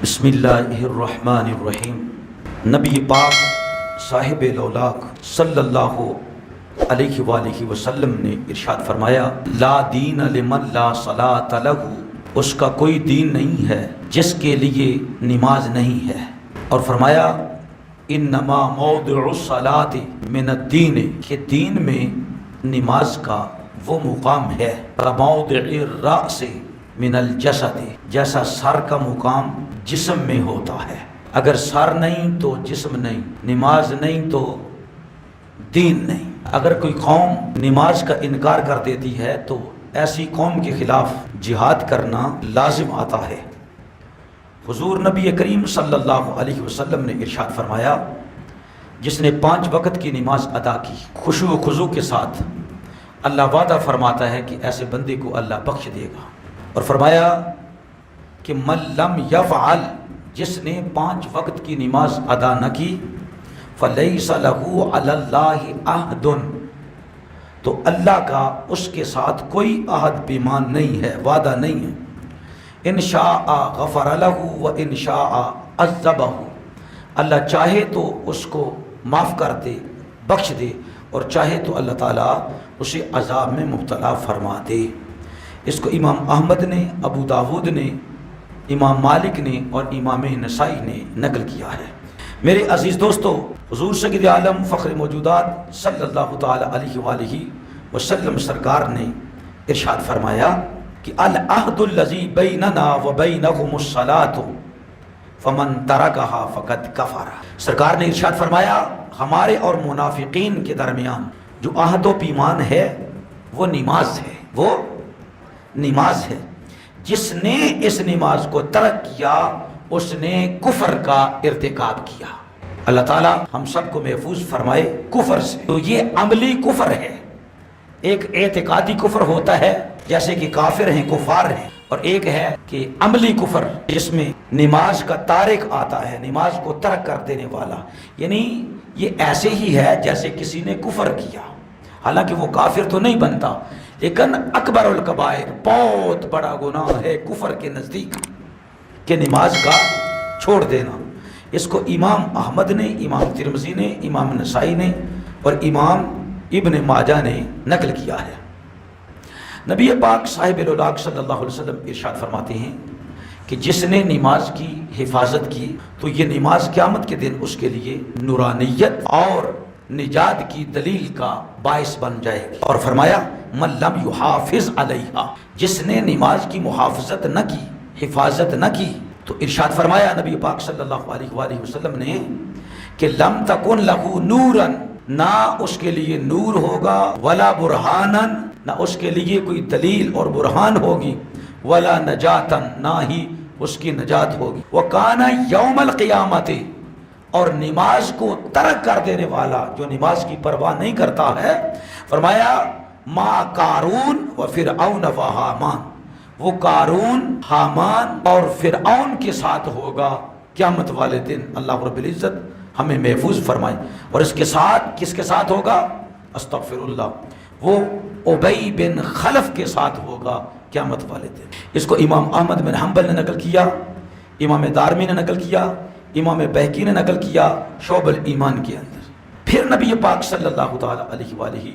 بسم اللہ الرحمن الرحیم۔ نبی پاک صاحب لولاک صلی اللہ علیہ وآلہ وسلم نے ارشاد فرمایا، لا دین لمن لا صلاۃ لہ، اس کا کوئی دین نہیں ہے جس کے لیے نماز نہیں ہے۔ اور فرمایا انما موضع الصلاۃ من الدین، کہ دین میں نماز کا وہ مقام ہے، موضع الرأس من الجسد، جیسا سر کا مقام جسم میں ہوتا ہے۔ اگر سر نہیں تو جسم نہیں، نماز نہیں تو دین نہیں۔ اگر کوئی قوم نماز کا انکار کر دیتی ہے تو ایسی قوم کے خلاف جہاد کرنا لازم آتا ہے۔ حضور نبی کریم صلی اللہ علیہ وسلم نے ارشاد فرمایا، جس نے 5 وقت کی نماز ادا کی خشوع و خضوع کے ساتھ، اللہ وعدہ فرماتا ہے کہ ایسے بندے کو اللہ بخش دے گا۔ اور فرمایا کہ من لم یفعل، جس نے 5 وقت کی نماز ادا نہ کی، فلیس لہ علی اللہ عہد، تو اللہ کا اس کے ساتھ کوئی عہد پیمان نہیں ہے، وعدہ نہیں ہے۔ ان شاء غفر لہ و ان شاء عذبہ، اللہ چاہے تو اس کو معاف کر دے، بخش دے، اور چاہے تو اللہ تعالیٰ اسے عذاب میں مبتلا فرما دے۔ اس کو امام احمد نے، ابو داود نے، امام مالک نے اور امام نسائی نے نقل کیا ہے۔ میرے عزیز دوستو، حضور سید عالم فخر موجودات صلی اللہ تعالی علیہ وآلہ وسلم سرکار نے ارشاد فرمایا کہ العہد الذی بیننا وبینہم الصلاۃ فمن ترکہا فقد کفر۔ سرکار نے ارشاد فرمایا، ہمارے اور منافقین کے درمیان جو عہد و پیمان ہے وہ نماز ہے، وہ نماز ہے۔ جس نے اس نماز کو ترک کیا اس نے کفر کا ارتکاب کیا۔ اللہ تعالیٰ ہم سب کو محفوظ فرمائے کفر سے۔ تو یہ عملی کفر ہے، ایک اعتقادی کفر ہوتا ہے جیسے کہ کافر ہیں، کفار ہیں، اور ایک ہے کہ عملی کفر جس میں نماز کا تارک آتا ہے، نماز کو ترک کر دینے والا، یعنی یہ ایسے ہی ہے جیسے کسی نے کفر کیا، حالانکہ وہ کافر تو نہیں بنتا، لیکن اکبر الکبائر، بہت بڑا گناہ ہے کفر کے نزدیک کہ نماز کا چھوڑ دینا۔ اس کو امام احمد نے، امام ترمذی نے، امام نسائی نے اور امام ابن ماجہ نے نقل کیا ہے۔ نبی پاک صاحب لولاک صلی اللہ علیہ وسلم ارشاد فرماتے ہیں کہ جس نے نماز کی حفاظت کی تو یہ نماز قیامت کے دن اس کے لیے نورانیت اور نجات کی دلیل کا باعث بن جائے گی۔ اور فرمایا من لم یحافظ علیہا، جس نے نماز کی محافظت نہ کی، حفاظت نہ کی، تو ارشاد فرمایا نبی پاک صلی اللہ علیہ وآلہ وسلم نے کہ لم تکن لہ نورا، نہ اس کے لیے نور ہوگا، ولا برہانا، نہ اس کے لیے کوئی دلیل اور برہان ہوگی، ولا نجاتا، نہ ہی اس کی نجات ہوگی، وکان یوم القیامت، اور نماز کو ترک کر دینے والا جو نماز کی پرواہ نہیں کرتا ہے، فرمایا ما قارون و فرعون و حامان، وہ قارون، حامان اور فرعون کے ساتھ ہوگا قیامت والے دن۔ اللہ رب العزت ہمیں محفوظ فرمائے۔ اور اس کے ساتھ کس کے ساتھ ہوگا؟ استغفر اللہ، وہ ابی بن خلف کے ساتھ ہوگا قیامت والے دن۔ اس کو امام احمد بن حنبل نے نقل کیا، امام دارمی نے نقل کیا، امام بہقی نے نقل کیا شعب الایمان کے اندر۔ پھر نبی پاک صلی اللہ تعالی علیہ وآلہ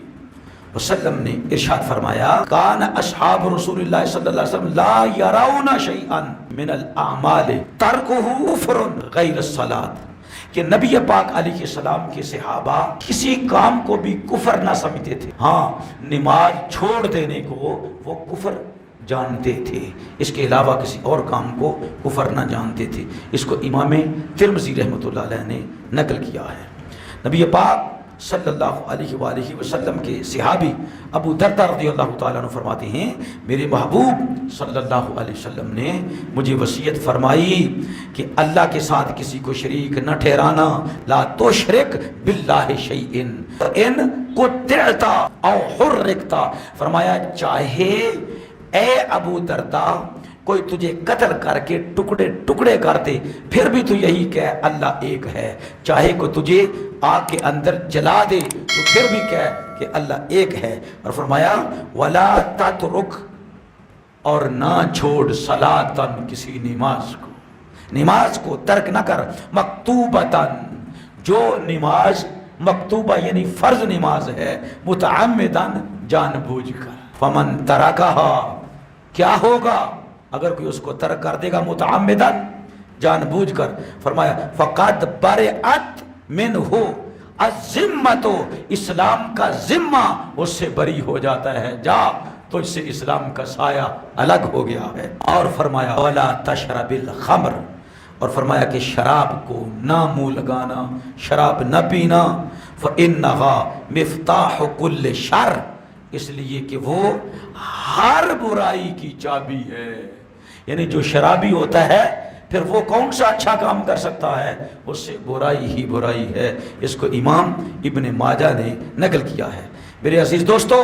وسلم نے ارشاد فرمایا، کان اصحاب رسول اللہ صلی اللہ علیہ وسلم لا یرون شیئا من الاعمال ترکہ کفر غیر الصلاۃ، کہ نبی پاک علیہ السلام کے صحابہ کسی کام کو بھی کفر نہ سمجھتے تھے، ہاں نماز چھوڑ دینے کو وہ کفر جانتے تھے، اس کے علاوہ کسی اور کام کو کفر نہ جانتے تھے۔ اس کو امام ترمذی رحمۃ اللہ علیہ نے نقل کیا ہے۔ نبی پاک صلی اللہ علیہ وآلہ وسلم کے صحابی ابو دردہ رضی اللہ تعالیٰ عنہ فرماتے ہیں، میرے محبوب صلی اللہ علیہ وسلم نے مجھے وصیت فرمائی کہ اللہ کے ساتھ کسی کو شریک نہ ٹھہرانا، لا تشرک باللہ شیئا ان قطعت او حرکت، فرمایا چاہے اے ابو دردہ کوئی تجھے قتل کر کے ٹکڑے ٹکڑے کر دے، پھر بھی تو یہی کہہ اللہ ایک ہے، چاہے کوئی تجھے آگ کے اندر جلا دے تو پھر بھی کہہ کہ اللہ ایک ہے۔ اور فرمایا ولا تترک، اور نہ چھوڑ صلاتن، کسی نماز کو، نماز کو ترک نہ کر، مکتوبتن، جو نماز مکتوبہ یعنی فرض نماز ہے، متعمدن، جان بوجھ کر، فمن ترکہا، کیا ہوگا اگر کوئی اس کو ترک کر دے گا متعمدن، جان بوجھ کر، فرمایا فقد برئت منہ الذمۃ، اسلام کا ذمہ اس سے بری ہو جاتا ہے، جا تو اس سے اسلام کا سایہ الگ ہو گیا ہے۔ اور فرمایا ولا تشرب الخمر، اور فرمایا کہ شراب کو نہ منہ لگانا، شراب نہ پینا، فإنها مفتاح کل شر، اس لیے کہ وہ ہر برائی کی چابی ہے۔ یعنی جو شرابی ہوتا ہے پھر وہ کون سا اچھا کام کر سکتا ہے، اس سے برائی ہی برائی ہے۔ اس کو امام ابن ماجہ نے نقل کیا ہے۔ میرے عزیز دوستو،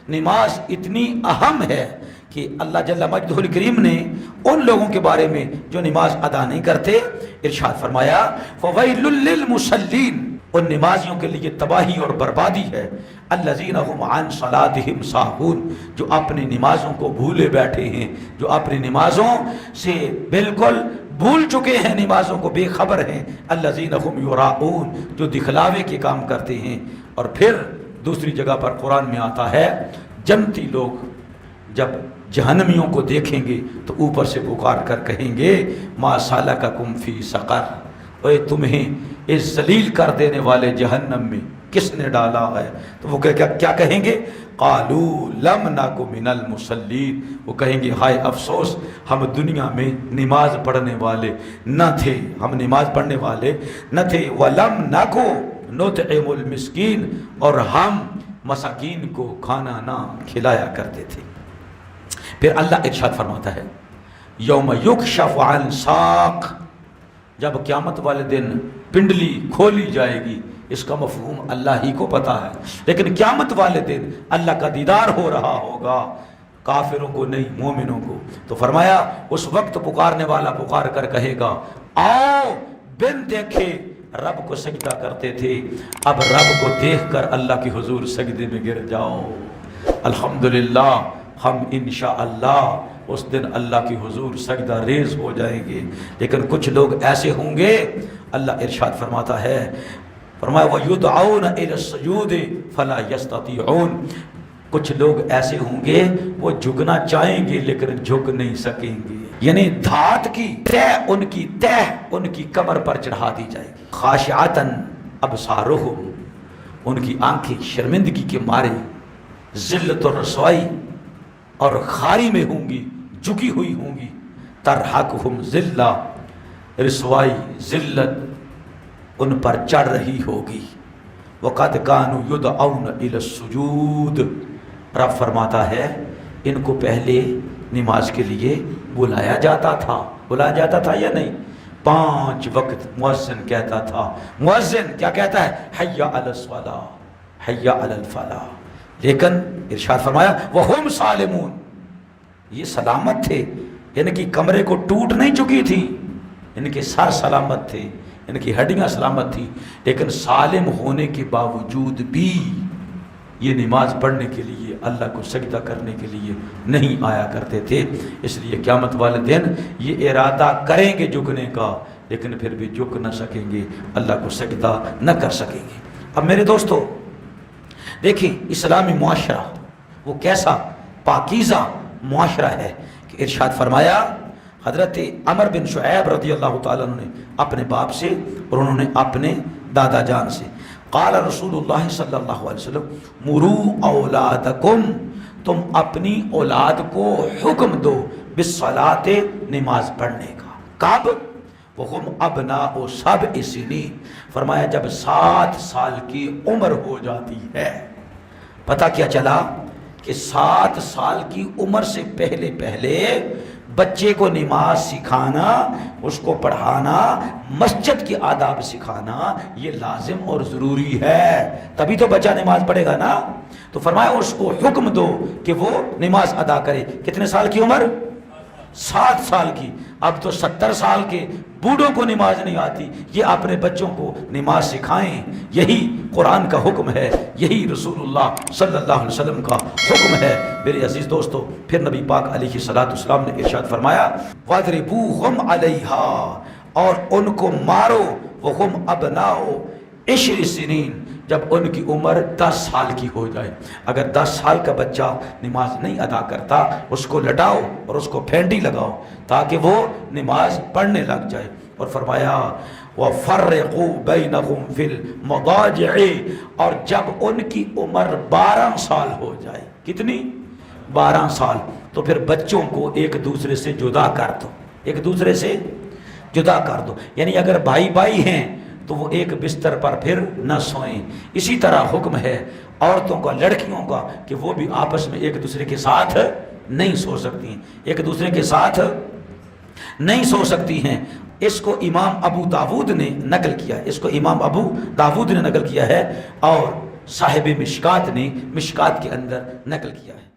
نماز اتنی اہم ہے کہ اللہ جل مجدہ الکریم نے ان لوگوں کے بارے میں جو نماز ادا نہیں کرتے ارشاد فرمایا فویل للمصلین، ان نمازیوں کے لیے تباہی اور بربادی ہے، الذین هم عن صلاتهم ساہون، جو اپنی نمازوں کو بھولے بیٹھے ہیں، جو اپنی نمازوں سے بالکل بھول چکے ہیں، نمازوں کو بے خبر ہیں، الذین هم یراؤون، جو دکھلاوے کے کام کرتے ہیں۔ اور پھر دوسری جگہ پر قرآن میں آتا ہے جنتی لوگ جب جہنمیوں کو دیکھیں گے تو اوپر سے پکار کر کہیں گے ما سلککم فی سقر، اے تمہیں اس ذلیل کر دینے والے جہنم میں کس نے ڈالا ہے؟ تو وہ کیا کہیں گے؟ قالوا لم نک من المصلین، وہ کہیں گے ہائے افسوس، ہم دنیا میں نماز پڑھنے والے نہ تھے، ہم نماز پڑھنے والے نہ تھے، ولم نک نطعم المسکین، اور ہم مساکین کو کھانا نہ کھلایا کرتے تھے۔ پھر اللہ ارشاد فرماتا ہے یوم یکشف عن ساق، جب قیامت والے دن پنڈلی کھولی جائے گی، اس کا مفہوم اللہ ہی کو پتا ہے، لیکن قیامت والے دن اللہ کا دیدار ہو رہا ہوگا، کافروں کو نہیں مومنوں کو۔ تو فرمایا اس وقت پکارنے والا پکار کر کہے گا آؤ، بن دیکھے رب کو سجدہ کرتے تھے، اب رب کو دیکھ کر اللہ کی حضور سجدے میں گر جاؤ۔ الحمدللہ ہم انشاءاللہ اس دن اللہ کی حضور سجدہ ریز ہو جائیں گے، لیکن کچھ لوگ ایسے ہوں گے، اللہ ارشاد فرماتا ہے، فرمایا وَيُدْعَوْنَ إِلَى السُّجُودِ فَلَا يَسْتَطِيعُونَ، کچھ لوگ ایسے ہوں گے وہ جھکنا چاہیں گے لیکن جھک نہیں سکیں گے، یعنی دھات کی تہ ان کی کمر پر چڑھا دی جائے گی۔ خاشعتاً ابصارہم، ان کی آنکھیں شرمندگی کے مارے ذلت و رسوائی اور خاری میں ہوں گی، جھکی ہوئی ہوں گی، ترحقہم ذلہ، رسوائی ذلت ان پر چڑھ رہی ہوگی، وقد کانوا یدعون الی السجود، رب فرماتا ہے ان کو پہلے نماز کے لیے بلایا جاتا تھا یا نہیں؟ 5 وقت مؤذن کہتا تھا، مؤذن کیا کہتا ہے؟ حی علی الصلاۃ، حی علی الفلاح، لیکن ارشاد فرمایا وہم سالمون، یہ سلامت تھے، یعنی کہ کمرے کو ٹوٹ نہیں چکی تھی، یعنی کہ سر سلامت تھے، یعنی کہ ہڈیاں سلامت تھی، لیکن سالم ہونے کے باوجود بھی یہ نماز پڑھنے کے لیے، اللہ کو سجدہ کرنے کے لیے نہیں آیا کرتے تھے۔ اس لیے قیامت والے دن یہ ارادہ کریں گے جھکنے کا، لیکن پھر بھی جھک نہ سکیں گے، اللہ کو سجدہ نہ کر سکیں گے۔ اب میرے دوستو دیکھیں اسلامی معاشرہ وہ کیسا پاکیزہ معاشرہ ہے کہ ارشاد فرمایا حضرت عمر بن شعیب رضی اللہ تعالیٰ عنہ نے اپنے باپ سے اور انہوں نے اپنے دادا جان سے، قال رسول اللہ صلی اللہ علیہ وسلم مروا اولادکم، تم اپنی اولاد کو حکم دو بالصلاۃ، نماز پڑھنے کا، کب؟ وہم ابناء 7 سنین، فرمایا جب 7 سال کی عمر ہو جاتی ہے۔ پتہ کیا چلا کہ 7 سال کی عمر سے پہلے بچے کو نماز سکھانا، اس کو پڑھانا، مسجد کے آداب سکھانا یہ لازم اور ضروری ہے، تبھی تو بچہ نماز پڑھے گا نا۔ تو فرمایا اس کو حکم دو کہ وہ نماز ادا کرے۔ کتنے سال کی عمر؟ 7 سال کی۔ اب تو 70 سال کے بوڑھوں کو نماز نہیں آتی، یہ اپنے بچوں کو نماز سکھائیں، یہی قرآن کا حکم ہے، یہی رسول اللہ صلی اللہ علیہ وسلم کا حکم ہے۔ میرے عزیز دوستو پھر نبی پاک علیہ الصلوۃ والسلام نے ارشاد فرمایا وَاضْرِبُوهُمْ عَلَيْهَا، اور ان کو مارو وہم ابناؤ 10 سنین، جب ان کی عمر 10 سال کی ہو جائے۔ اگر 10 سال کا بچہ نماز نہیں ادا کرتا، اس کو لٹاؤ اور اس کو پھینڈی لگاؤ تاکہ وہ نماز پڑھنے لگ جائے۔ اور فرمایا وَفَرِّقُوا بَيْنَهُمْ فِي الْمَضَاجِعِ، اور جب ان کی عمر 12 سال ہو جائے، کتنی؟ 12 سال، تو پھر بچوں کو ایک دوسرے سے جدا کر دو، ایک دوسرے سے جدا کر دو۔ یعنی اگر بھائی بھائی ہیں تو وہ ایک بستر پر پھر نہ سوئیں۔ اسی طرح حکم ہے عورتوں کا، لڑکیوں کا، کہ وہ بھی آپس میں ایک دوسرے کے ساتھ نہیں سو سکتی ہیں، ایک دوسرے کے ساتھ نہیں سو سکتی ہیں۔ اس کو امام ابو داود نے نقل کیا ہے، اس کو امام ابو داود نے نقل کیا ہے، اور صاحب مشکات نے مشکات کے اندر نقل کیا ہے۔